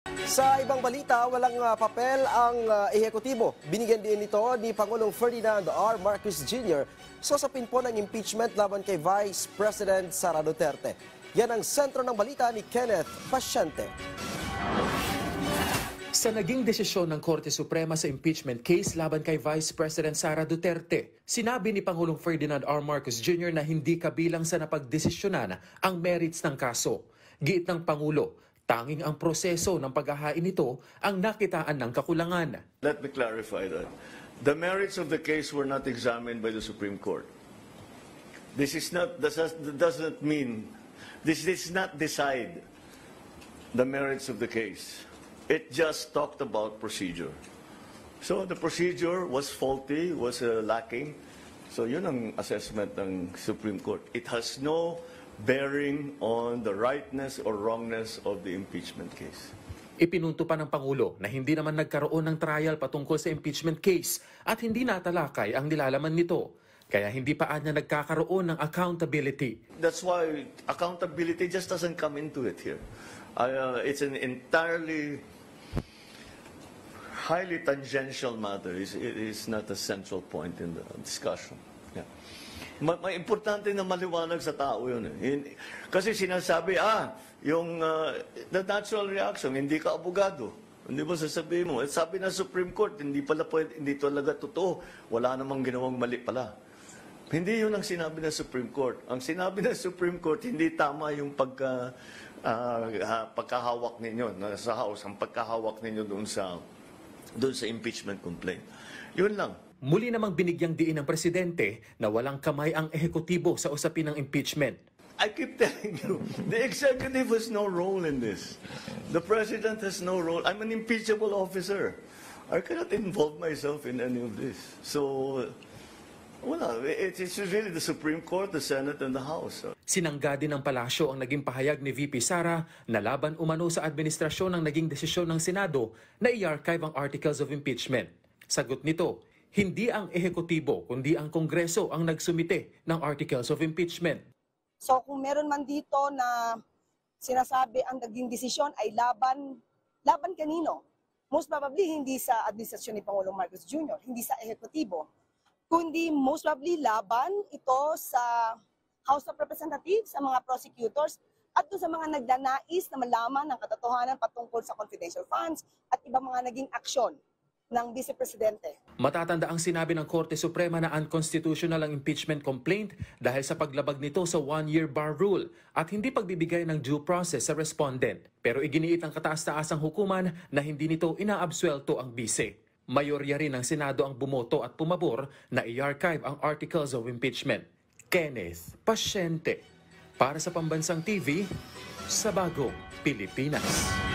Sa ibang balita, walang papel ang ehekutibo. Binigyan din ito ni Pangulong Ferdinand R. Marcos Jr. sa usapin po ng impeachment laban kay Vice President Sara Duterte. Yan ang sentro ng balita ni Kenneth Pasyente. Sa naging desisyon ng Korte Suprema sa impeachment case laban kay Vice President Sara Duterte, sinabi ni Pangulong Ferdinand R. Marcos Jr. na hindi kabilang sa napagdesisyonan ang merits ng kaso. Giit ng Pangulo, tanging ang proseso ng paghahain nito ang nakitaan ng kakulangan. Let me clarify that. The merits of the case were not examined by the Supreme Court. This doesn't mean, this does not decide the merits of the case. It just talked about procedure. So the procedure was faulty, was lacking. So yun ang assessment ng Supreme Court. It has no bearing on the rightness or wrongness of the impeachment case. Ipinunto pa ng Pangulo na hindi naman nagkaroon ng trial patungkol sa impeachment case at hindi natalakay ang nilalaman nito. Kaya hindi pa niya nagkakaroon ng accountability. That's why accountability just doesn't come into it here. It's an entirely highly tangential matter. It is not a central point in the discussion. Yeah. May importante na maliwanag sa tao yun. Kasi sinasabi, the natural reaction, hindi ka abogado. Hindi ba sasabihin mo? Sabi ng Supreme Court, hindi talaga totoo. Wala namang ginawang mali pala. Hindi yun ang sinabi ng Supreme Court. Ang sinabi ng Supreme Court, hindi tama yung pagkahawak ninyo sa House, ang pagkahawak ninyo doon sa impeachment complaint. Yun lang. Muli namang binigyang diin ng Presidente na walang kamay ang ehekutibo sa usapin ng impeachment. I keep telling you, the executive has no role in this. The President has no role. I'm an impeachable officer. I cannot involve myself in any of this. So, it's really the Supreme Court, the Senate, and the House. Sinangga din ng palasyo ang naging pahayag ni VP Sara na laban umano sa administrasyon ng naging desisyon ng Senado na i-archive ang articles of impeachment. Sagot nito, hindi ang ehekutibo kundi ang Kongreso ang nagsumite ng articles of impeachment. So kung meron man dito na sinasabi ang naging desisyon ay laban kanino? Most probably hindi sa administrasyon ni Pangulong Marcos Jr., hindi sa ehekutibo, kundi most probably laban ito sa House of Representatives, sa mga prosecutors, at doon sa mga nagnanais na malaman ng katotohanan patungkol sa confidential funds at ibang mga naging aksyon ng Vice Presidente. Matatanda ang sinabi ng Korte Suprema na unconstitutional ang impeachment complaint dahil sa paglabag nito sa one-year bar rule at hindi pagbibigay ng due process sa respondent. Pero iginiit ang kataas-taasang hukuman na hindi nito inaabsuelto ang bise. Mayorya rin ng Senado ang bumoto at pumabor na i-archive ang articles of impeachment. Kenneth Pasyente, para sa Pambansang TV, sa Bagong Pilipinas.